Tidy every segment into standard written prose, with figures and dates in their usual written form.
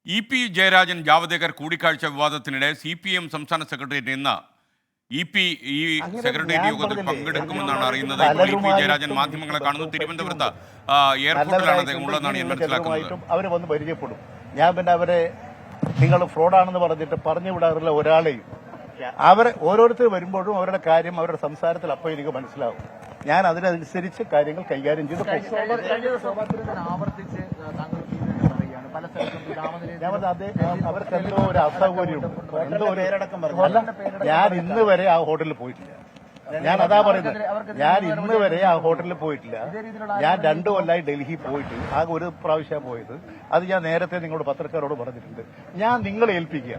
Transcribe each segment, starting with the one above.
EP. Jayarajan Javadekar കൂടിക്കാഴ്ച വിവാദത്തിനിടെ CPM സംസ്ഥാന secretariat ഇന്ന് ഈ സെക്രട്ടേറിയറ്റ് യോഗത്തിൽ പങ്കെടുക്കുമെന്നാണ് അറിയുന്നത്. ഇപ്പോൾ ഇ.പി. ജയരാജൻ മാധ്യമങ്ങളെ കാണുന്നു. തിരുവനന്തപുരത്ത് എയർപോർട്ടിലാണ് അദ്ദേഹം ഉള്ളതെന്നാണ് ഞാൻ മനസ്സിലാക്കുന്നത്. അവരെ വന്ന് പരിചയപ്പെടും. ഞാൻ പിന്നെ അവരെ നിങ്ങൾ ഫ്രോഡാണെന്ന് പറഞ്ഞിട്ട് പറഞ്ഞു വിടാറില്ല ഒരാളെയും. അവരെ ഓരോരുത്തർ വരുമ്പോഴും അവരുടെ കാര്യം അവരുടെ സംസാരത്തിൽ അപ്പോൾ എനിക്ക് മനസ്സിലാവും. ഞാൻ അതിനനുസരിച്ച് കാര്യങ്ങൾ കൈകാര്യം ചെയ്ത് അവർക്ക് എന്തോ ഒരു അസൗകര്യമുണ്ട്. എന്തോ ഒരു അല്ല, ഞാൻ ഇന്ന് വരെ ആ ഹോട്ടലിൽ പോയിട്ടില്ല. ഞാൻ അതാ പറയുന്നത്, ഞാൻ ഇന്ന് വരെ ആ ഹോട്ടലിൽ പോയിട്ടില്ല. ഞാൻ 2 കൊല്ലമായി ഡൽഹി പോയിട്ട് ആകെ ഒരു പ്രാവശ്യം പോയത്. അത് ഞാൻ നേരത്തെ നിങ്ങളുടെ പത്രക്കാരോട് പറഞ്ഞിട്ടുണ്ട്. ഞാൻ നിങ്ങളെ ഏൽപ്പിക്കുക,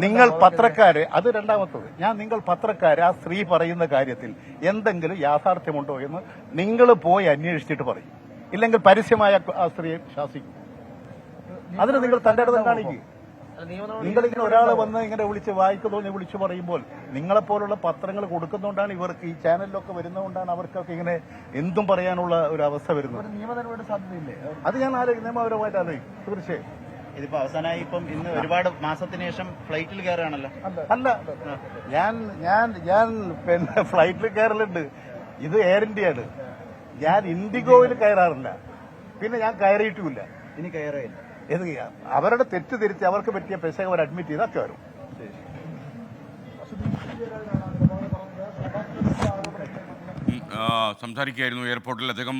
നിങ്ങൾ പത്രക്കാര്, അത് രണ്ടാമത്തത്, നിങ്ങൾ പത്രക്കാര് ആ സ്ത്രീ പറയുന്ന കാര്യത്തിൽ എന്തെങ്കിലും യാഥാർത്ഥ്യമുണ്ടോ എന്ന് നിങ്ങൾ പോയി അന്വേഷിച്ചിട്ട് പറയും. ഇല്ലെങ്കിൽ പരസ്യമായ ആ സ്ത്രീയെ ശാസിക്കും. അതിന് നിങ്ങൾ തന്റെ അടുത്ത് കാണിക്കുക. നിങ്ങളിങ്ങനെ ഒരാളെ വന്ന് ഇങ്ങനെ വിളിച്ച് വായിക്കുന്നോന്ന് വിളിച്ചു പറയുമ്പോൾ നിങ്ങളെപ്പോലുള്ള പത്രങ്ങൾ കൊടുക്കുന്നതുകൊണ്ടാണ് ഇവർക്ക് ഈ ചാനലിലൊക്കെ വരുന്നതുകൊണ്ടാണ് അവർക്കൊക്കെ ഇങ്ങനെ എന്തും പറയാനുള്ള ഒരു അവസ്ഥ വരുന്നത്. അത് ഞാൻ നിയമപരമായിട്ട് ആലോചിക്കും. തീർച്ചയായും ഇതിപ്പോ അവസാനമായി ഇപ്പം ഇന്ന് ഒരുപാട് മാസത്തിന് ശേഷം ഫ്ലൈറ്റിൽ കയറുകയാണല്ലോ. അല്ല, ഞാൻ പിന്നെ ഫ്ലൈറ്റിൽ കയറലുണ്ട്. ഇത് എയർ ഇന്ത്യയാണ്. ഞാൻ ഇൻഡിഗോയിൽ കയറാറില്ല. പിന്നെ ഞാൻ കയറിയിട്ടുമില്ല. ഇനി കയറിയില്ല. ഇത് അവരുടെ തെറ്റ് തിരുത്തി അവർക്ക് പറ്റിയ പൈസ അവർ അഡ്മിറ്റ് ചെയ്തൊക്കെ വരും. സംസാരിക്കുകയായിരുന്നു എയർപോർട്ടിൽ. അദ്ദേഹം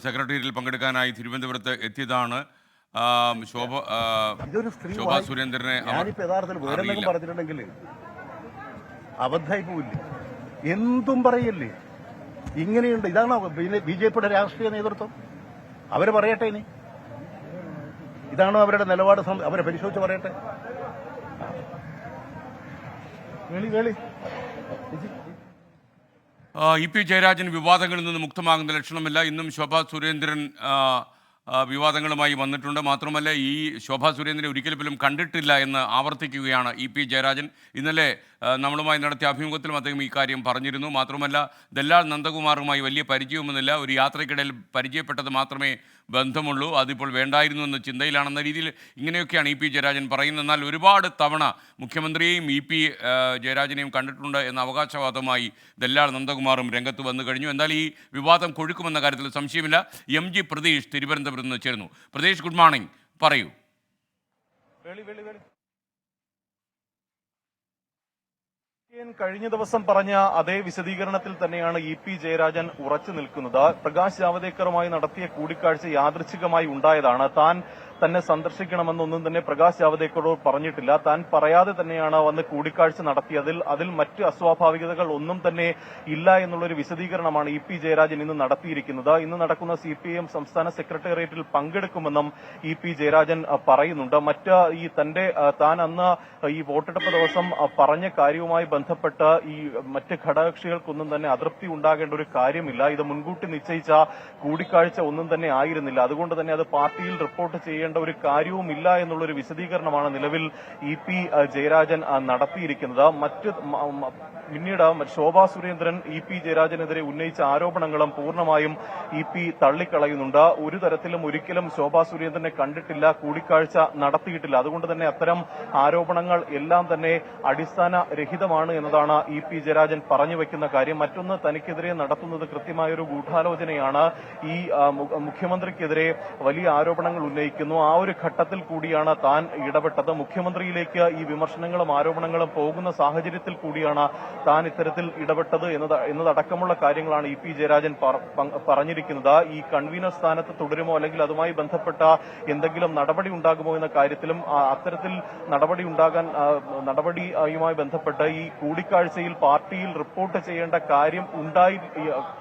സെക്രട്ടേറിയറ്റിൽ പങ്കെടുക്കാനായി തിരുവനന്തപുരത്ത് എത്തിയതാണ്. ഇതൊരു സ്ത്രീ സുരേന്ദ്രനെ ഞാനിപ്പോ യഥാർത്ഥത്തിൽ വേറെന്തെങ്കിലും പറഞ്ഞിട്ടുണ്ടെങ്കിൽ അബദ്ധമായി പോവില്ലേ? എന്തും പറയല്ലേ? ഇങ്ങനെയുണ്ട്. ഇതാണോ BJPയുടെ രാഷ്ട്രീയ നേതൃത്വം? അവര് പറയട്ടെ. ഇനി ഇതാണോ അവരുടെ നിലപാട്? അവരെ പരിശോധിച്ച് പറയട്ടെ. ഇ.പി. ജയരാജൻ വിവാദങ്ങളിൽ നിന്ന് മുക്തമാകുന്ന ലക്ഷണമില്ല. ഇന്നും ശോഭാ സുരേന്ദ്രൻ വിവാദങ്ങളുമായി വന്നിട്ടുണ്ട്. മാത്രമല്ല, ഈ ശോഭാ സുരേന്ദ്രനെ ഒരിക്കലും പോലും കണ്ടിട്ടില്ല എന്ന് ആവർത്തിക്കുകയാണ് ഇ.പി. ജയരാജൻ. ഇന്നലെ നമ്മളുമായി നടത്തിയ അഭിമുഖത്തിലും അദ്ദേഹം ഈ കാര്യം പറഞ്ഞിരുന്നു. മാത്രമല്ല, ദല്ലാൽ നന്ദകുമാറുമായി വലിയ പരിചയമൊന്നുമില്ല. ഒരു യാത്രയ്ക്കിടയിൽ പരിചയപ്പെട്ടത് മാത്രമേ ബന്ധമുള്ളൂ. അതിപ്പോൾ വേണ്ടായിരുന്നു എന്ന ചിന്തയിലാണെന്ന രീതിയിൽ ഇങ്ങനെയൊക്കെയാണ് ഇ.പി. ജയരാജൻ പറയുന്നത്. എന്നാൽ ഒരുപാട് തവണ മുഖ്യമന്ത്രിയെയും ഇ.പി. ജയരാജനെയും കണ്ടിട്ടുണ്ട് എന്ന അവകാശവാദമായി ദല്ലാൽ നന്ദകുമാറും രംഗത്ത് വന്നു കഴിഞ്ഞു. എന്നാൽ ഈ വിവാദം കൊഴുക്കുമെന്ന കാര്യത്തിൽ സംശയമില്ല. MG പ്രതീഷ് തിരുവനന്തപുരത്ത് നിന്ന് ചേർന്നു. Pratheesh, good morning. പറയൂ. കഴിഞ്ഞ ദിവസം പറഞ്ഞ അതേ വിശദീകരണത്തിൽ തന്നെയാണ് ഇ.പി. ജയരാജൻ ഉറച്ചു നിൽക്കുന്നത്. പ്രകാശ് ജാവദേക്കറുമായി നടത്തിയ കൂടിക്കാഴ്ച യാദൃച്ഛികമായി ഉണ്ടായതാണ്. താൻ തന്നെ സന്ദർശിക്കണമെന്നൊന്നും തന്നെ പ്രകാശ് ജാവദേക്കറോട് പറഞ്ഞിട്ടില്ല. താൻ പറയാതെ തന്നെയാണ് വന്ന് കൂടിക്കാഴ്ച നടത്തിയതിൽ അതിൽ മറ്റ് അസ്വാഭാവികതകൾ ഒന്നും തന്നെ ഇല്ല എന്നുള്ളൊരു വിശദീകരണമാണ് ഇ.പി. ജയരാജൻ ഇന്ന് നടത്തിയിരിക്കുന്നത്. ഇന്ന് നടക്കുന്ന CPM സംസ്ഥാന സെക്രട്ടേറിയറ്റിൽ പങ്കെടുക്കുമെന്നും ഇ.പി. ജയരാജൻ പറയുന്നുണ്ട്. താൻ അന്ന് ഈ വോട്ടെടുപ്പ് ദിവസം പറഞ്ഞ കാര്യവുമായി ബന്ധപ്പെട്ട് ഈ മറ്റ് ഘടകകക്ഷികൾക്കൊന്നും തന്നെ അതൃപ്തി ഉണ്ടാകേണ്ട ഒരു കാര്യമില്ല. ഇത് മുൻകൂട്ടി നിശ്ചയിച്ച കൂടിക്കാഴ്ച ഒന്നും തന്നെ ആയിരുന്നില്ല. അതുകൊണ്ട് തന്നെ അത് പാർട്ടിയിൽ റിപ്പോർട്ട് ചെയ്യേണ്ട ഒരു കാര്യവുമില്ല എന്നുള്ളൊരു വിശദീകരണമാണ് നിലവിൽ ഇ.പി. ജയരാജൻ നടത്തിയിരിക്കുന്നത്. പിന്നീട് ശോഭാ സുരേന്ദ്രൻ ഇ.പി. ജയരാജനെതിരെ ഉന്നയിച്ച ആരോപണങ്ങളും പൂർണ്ണമായും ഇ.പി. തള്ളിക്കളയുന്നുണ്ട്. ഒരു തരത്തിലും ഒരിക്കലും ശോഭാ സുരേന്ദ്രനെ കണ്ടിട്ടില്ല, കൂടിക്കാഴ്ച നടത്തിയിട്ടില്ല. അതുകൊണ്ട് തന്നെ അത്തരം ആരോപണങ്ങൾ എല്ലാം തന്നെ അടിസ്ഥാനരഹിതമാണ് എന്നതാണ് ഇ.പി. ജയരാജൻ പറഞ്ഞു വെക്കുന്ന കാര്യം. മറ്റൊന്ന്, തനിക്കെതിരെ നടത്തുന്നത് കൃത്യമായൊരു ഗൂഢാലോചനയാണ്. ഈ മുഖ്യമന്ത്രിക്കെതിരെ വലിയ ആരോപണങ്ങൾ ഉന്നയിക്കുന്നു. ആ ഒരു ഘട്ടത്തിൽ കൂടിയാണ് താൻ ഇടപെട്ടത്. മുഖ്യമന്ത്രിയിലേക്ക് ഈ വിമർശനങ്ങളും ആരോപണങ്ങളും പോകുന്ന സാഹചര്യത്തിൽ കൂടിയാണ് താൻ ഇത്തരത്തിൽ ഇടപെട്ടത് എന്നതടക്കമുള്ള കാര്യങ്ങളാണ് ഇ.പി. ജയരാജൻ പറഞ്ഞിരിക്കുന്നത്. ഈ കൺവീനർ സ്ഥാനത്ത് തുടരുമോ അല്ലെങ്കിൽ അതുമായി ബന്ധപ്പെട്ട എന്തെങ്കിലും നടപടി ഉണ്ടാകുമോ എന്ന കാര്യത്തിലും അത്തരത്തിൽ നടപടിയുമായി ബന്ധപ്പെട്ട് ഈ കൂടിക്കാഴ്ചയിൽ പാർട്ടിയിൽ റിപ്പോർട്ട് ചെയ്യേണ്ട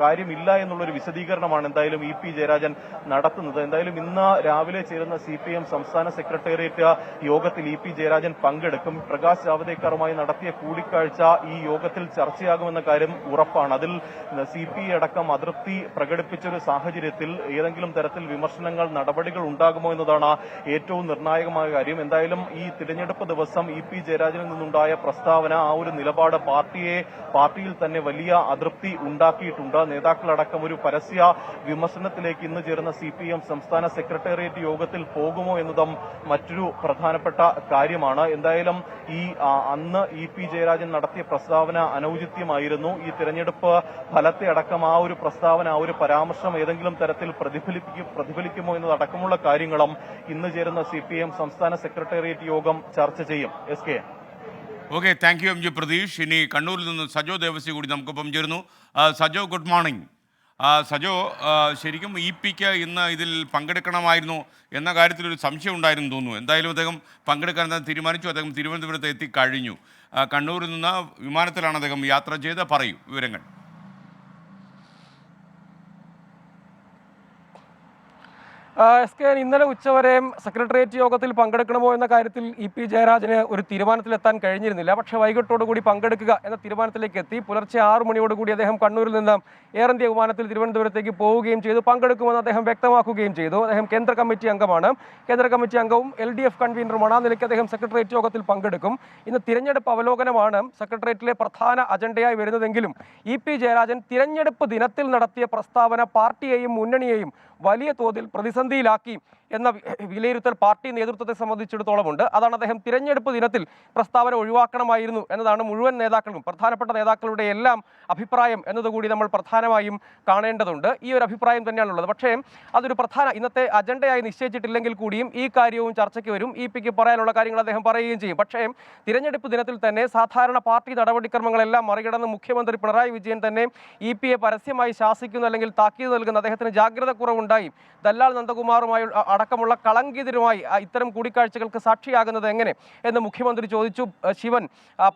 കാര്യമില്ല എന്നുള്ളൊരു വിശദീകരണമാണ് എന്തായാലും ഇ.പി. ജയരാജൻ നടത്തുന്നത്. എന്തായാലും ഇന്ന് രാവിലെ ചേരുന്ന CPM സംസ്ഥാന സെക്രട്ടേറിയറ്റ് യോഗത്തിൽ ഇ.പി. ജയരാജൻ പങ്കെടുക്കും. പ്രകാശ് ജാവദേക്കറുമായി നടത്തിയ കൂടിക്കാഴ്ച ഈ യോഗത്തിൽ ചർച്ചയാകുമെന്ന കാര്യം ഉറപ്പാണ്. അതിൽ CPI അടക്കം അതൃപ്തി പ്രകടിപ്പിച്ചൊരു സാഹചര്യത്തിൽ ഏതെങ്കിലും തരത്തിൽ വിമർശനങ്ങൾ, നടപടികൾ ഉണ്ടാകുമോ എന്നതാണ് ഏറ്റവും നിർണായകമായ കാര്യം. എന്തായാലും ഈ തിരഞ്ഞെടുപ്പ് ദിവസം ഇ.പി. ജയരാജനിൽ നിന്നുണ്ടായ പ്രസ്താവന, ആ ഒരു നിലപാട് പാർട്ടിയിൽ തന്നെ വലിയ അതൃപ്തി ഉണ്ടാക്കിയിട്ടുണ്ട്. നേതാക്കളടക്കം ഒരു പരസ്യ വിമർശനത്തിലേക്ക് ഇന്ന് ചേർന്ന CPM സംസ്ഥാന സെക്രട്ടേറിയറ്റ് യോഗത്തിൽ പോകുമോ എന്നതും മറ്റൊരു പ്രധാനപ്പെട്ട കാര്യമാണ്. എന്തായാലും ഈ അന്ന് ഇ.പി. ജയരാജൻ നടത്തിയ പ്രസ്താവന അനൌചിത്യമായിരുന്നു. ഈ തിരഞ്ഞെടുപ്പ് ഫലത്തെ അടക്കം ആ ഒരു പ്രസ്താവന, ആ ഒരു പരാമർശം ഏതെങ്കിലും തരത്തിൽ പ്രതിഫലിക്കുമോ എന്നതടക്കമുള്ള കാര്യങ്ങളും ഇന്ന് ചേരുന്ന CPM സംസ്ഥാന സെക്രട്ടേറിയറ്റ് യോഗം ചർച്ച ചെയ്യും. SK. Okay, thank U MJ Pratheesh. ഇനി കണ്ണൂരിൽ നിന്ന് സജോ ദേവസി കൂടി നമുക്കൊപ്പം ചേരുന്നു. Sajo, good morning. സജോ, ശരിക്കും ഇ.പിക്ക് ഇന്ന് ഇതിൽ പങ്കെടുക്കണമായിരുന്നു എന്ന കാര്യത്തിൽ ഒരു സംശയം ഉണ്ടായിരുന്നു തോന്നുന്നു. എന്തായാലും അദ്ദേഹം പങ്കെടുക്കാൻ തീരുമാനിച്ചു. അദ്ദേഹം തിരുവനന്തപുരത്ത് എത്തിക്കഴിഞ്ഞു. കണ്ണൂരിൽ നിന്ന് വിമാനത്തിലാണ് അദ്ദേഹം യാത്ര ചെയ്ത്. പറയൂ വിവരങ്ങൾ. SK, ഇന്നലെ ഉച്ചവരെയും സെക്രട്ടേറിയറ്റ് യോഗത്തിൽ പങ്കെടുക്കണമോ എന്ന കാര്യത്തിൽ ഇ.പി. ജയരാജന് ഒരു തീരുമാനത്തിലെത്താൻ കഴിഞ്ഞിരുന്നില്ല. പക്ഷേ വൈകിട്ടോടുകൂടി പങ്കെടുക്കുക എന്ന തീരുമാനത്തിലേക്ക് എത്തി. പുലർച്ചെ 6 മണിയോടുകൂടി അദ്ദേഹം കണ്ണൂരിൽ നിന്ന് എയർ ഇന്ത്യ വിമാനത്തിൽ തിരുവനന്തപുരത്തേക്ക് പോവുകയും ചെയ്തു. പങ്കെടുക്കുമെന്ന് അദ്ദേഹം വ്യക്തമാക്കുകയും ചെയ്തു. അദ്ദേഹം കേന്ദ്ര കമ്മിറ്റി അംഗമാണ്. കേന്ദ്ര കമ്മിറ്റി അംഗവും LDF കൺവീനറുമാണ്. ആ നിലയ്ക്ക് അദ്ദേഹം സെക്രട്ടേറിയറ്റ് യോഗത്തിൽ പങ്കെടുക്കും. ഇന്ന് തിരഞ്ഞെടുപ്പ് അവലോകനമാണ് സെക്രട്ടേറിയറ്റിലെ പ്രധാന അജണ്ടയായി വരുന്നതെങ്കിലും ഇ.പി. ജയരാജൻ തിരഞ്ഞെടുപ്പ് ദിനത്തിൽ നടത്തിയ പ്രസ്താവന പാർട്ടിയെയും മുന്നണിയെയും വലിയ തോതിൽ പ്രതിസന്ധിയിലാക്കി എന്ന വിലയിരുത്തൽ പാർട്ടി നേതൃത്വത്തെ സംബന്ധിച്ചിടത്തോളമുണ്ട്. അതാണ് അദ്ദേഹം തിരഞ്ഞെടുപ്പ് ദിനത്തിൽ പ്രസ്താവന ഒഴിവാക്കണമായിരുന്നു എന്നതാണ് മുഴുവൻ നേതാക്കളും, പ്രധാനപ്പെട്ട നേതാക്കളുടെ എല്ലാം അഭിപ്രായം എന്നതുകൂടി നമ്മൾ പ്രധാനമായും കാണേണ്ടതുണ്ട്. ഈ ഒരു അഭിപ്രായം തന്നെയാണുള്ളത്. പക്ഷേ അതൊരു ഇന്നത്തെ അജണ്ടയായി നിശ്ചയിച്ചിട്ടില്ലെങ്കിൽ കൂടിയും ഈ കാര്യവും ചർച്ചയ്ക്ക് വരും. ഇ.പിക്ക് പറയാനുള്ള കാര്യങ്ങൾ അദ്ദേഹം പറയുകയും ചെയ്യും. പക്ഷേ തിരഞ്ഞെടുപ്പ് ദിനത്തിൽ തന്നെ സാധാരണ പാർട്ടി നടപടിക്രമങ്ങളെല്ലാം മറികടന്ന് മുഖ്യമന്ത്രി പിണറായി വിജയൻ തന്നെ ഇ.പിയെ പരസ്യമായി ശാസിക്കുന്നു, അല്ലെങ്കിൽ താക്കീത് നൽകുന്ന, അദ്ദേഹത്തിന് ജാഗ്രത കുറവുണ്ടായി ദല്ലാൽ നന്ദകുമാറുമായി അടക്കമുള്ള കളങ്കിതരുമായി ഇത്തരം കൂടിക്കാഴ്ചകൾക്ക് സാക്ഷിയാകുന്നത് എങ്ങനെ എന്ന് മുഖ്യമന്ത്രി ചോദിച്ചു. ശിവൻ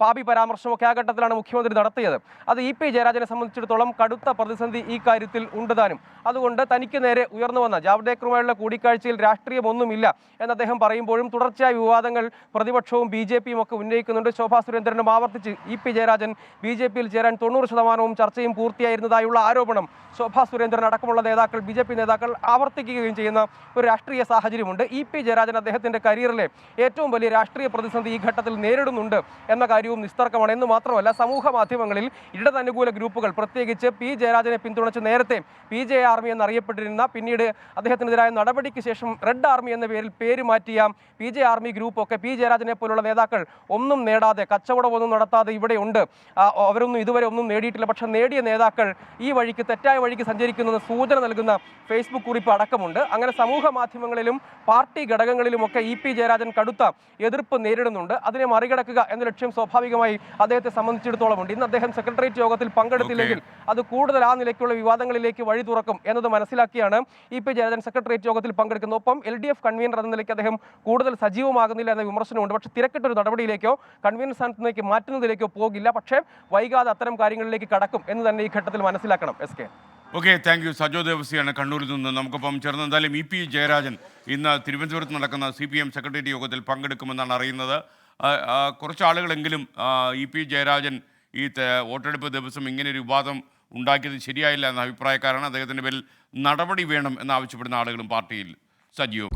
പാപി പരാമർശമൊക്കെ ആ ഘട്ടത്തിലാണ് മുഖ്യമന്ത്രി നടത്തിയത്. അത് ഇ.പി. ജയരാജനെ സംബന്ധിച്ചിടത്തോളം കടുത്ത പ്രതിസന്ധി ഈ കാര്യത്തിൽ ഉണ്ട് താനും. അതുകൊണ്ട് തനിക്ക് നേരെ ഉയർന്നു വന്ന ജാവ്ദേക്കറുമായുള്ള കൂടിക്കാഴ്ചയിൽ രാഷ്ട്രീയമൊന്നുമില്ല എന്ന് അദ്ദേഹം പറയുമ്പോഴും തുടർച്ചയായ വിവാദങ്ങൾ പ്രതിപക്ഷവും BJPയും ഒക്കെ ഉന്നയിക്കുന്നുണ്ട്. ശോഭാ സുരേന്ദ്രനും ആവർത്തിച്ച് ഇ.പി. ജയരാജൻ BJPയിൽ ചേരാൻ 90% ചർച്ചയും പൂർത്തിയായിരുന്നതായുള്ള ആരോപണം ശോഭാ സുരേന്ദ്രൻ അടക്കമുള്ള നേതാക്കൾ, BJP നേതാക്കൾ ആവർത്തിക്കുകയും ചെയ്യുന്ന ഒരു രാഷ്ട്രീയ സാഹചര്യമുണ്ട്. ഇ.പി. ജയരാജൻ അദ്ദേഹത്തിന്റെ കരിയറിലെ ഏറ്റവും വലിയ രാഷ്ട്രീയ പ്രതിസന്ധി ഈ ഘട്ടത്തിൽ നേരിടുന്നുണ്ട് എന്ന കാര്യവും നിസ്തർക്കമാണ്. എന്ന് മാത്രമല്ല, സമൂഹ മാധ്യമങ്ങളിൽ ഇടതനുകൂല ഗ്രൂപ്പുകൾ, പ്രത്യേകിച്ച് പി ജയരാജനെ പിന്തുണച്ച് നേരത്തെ PJ ആർമി എന്നറിയപ്പെട്ടിരുന്ന, പിന്നീട് അദ്ദേഹത്തിനെതിരായ നടപടിക്ക് ശേഷം റെഡ് ആർമി എന്ന പേര് മാറ്റിയ PJ ആർമി ഗ്രൂപ്പൊക്കെ പി ജയരാജനെ പോലുള്ള നേതാക്കൾ ഒന്നും നേടാതെ, കച്ചവടമൊന്നും നടത്താതെ ഇവിടെയുണ്ട്. അവരൊന്നും ഇതുവരെ ഒന്നും നേടിയിട്ടില്ല. പക്ഷെ നേടിയ നേതാക്കൾ ഈ വഴിക്ക്, തെറ്റായ വഴിക്ക് സഞ്ചരിക്കുന്നത് സൂചന നൽകുന്ന ഫേസ്ബുക്ക് കുറിപ്പ് അടക്കമുണ്ട്. അങ്ങനെ സമൂഹ മാധ്യമങ്ങളിലും പാർട്ടി ഘടകങ്ങളിലുമൊക്കെ ഇ.പി. ജയരാജൻ കടുത്ത എതിർപ്പ് നേരിടുന്നുണ്ട്. അതിനെ മറികടക്കുക എന്ന ലക്ഷ്യം സ്വാഭാവികമായി അദ്ദേഹത്തെ സംബന്ധിച്ചിടത്തോളമുണ്ട്. ഇന്ന് അദ്ദേഹം സെക്രട്ടേറിയറ്റ് യോഗത്തിൽ പങ്കെടുത്തില്ലെങ്കിൽ അത് കൂടുതൽ ആ നിലയ്ക്കുള്ള വിവാദങ്ങളിലേക്ക് വഴി തുറക്കും എന്നത് മനസ്സിലാക്കിയാണ് ഇ.പി. ജയരാജൻ സെക്രട്ടേറിയറ്റ് യോഗത്തിൽ പങ്കെടുക്കുന്നത്. ഒപ്പം LDF കൺവീനർ എന്ന നിലയ്ക്ക് അദ്ദേഹം കൂടുതൽ സജീവമാകുന്നില്ല എന്ന വിമർശനമുണ്ട്. പക്ഷേ തിരക്കിട്ടൊരു നടപടിയിലേക്കോ കൺവീനർ സ്ഥാനത്തേക്ക് മാറ്റുന്നതിലേക്കോ പോകില്ല. പക്ഷേ വൈകാതെ അത്തരം കാര്യങ്ങളിലേക്ക് കടക്കും എന്ന് തന്നെ ഈ ഘട്ടത്തിൽ മനസ്സിലാക്കണം. SK. Okay, thank you. Sajo ദേവസിയാണ് കണ്ണൂരിൽ നിന്ന് നമുക്കൊപ്പം ചേർന്ന്. എന്തായാലും ഇ.പി. ജയരാജൻ ഇന്ന് തിരുവനന്തപുരത്ത് നടക്കുന്ന CPM സെക്രട്ടേറിയറ്റ് യോഗത്തിൽ പങ്കെടുക്കുമെന്നാണ് അറിയുന്നത്. കുറച്ച് ആളുകളെങ്കിലും ഇ.പി. ജയരാജൻ ഈ വോട്ടെടുപ്പ് ദിവസം ഇങ്ങനെയൊരു വിവാദം ഉണ്ടാക്കിയത് ശരിയായില്ല എന്ന അഭിപ്രായക്കാരാണ്. അദ്ദേഹത്തിൻ്റെ പേരിൽ നടപടി വേണം എന്നാവശ്യപ്പെടുന്ന ആളുകളും പാർട്ടിയിൽ സജീവം.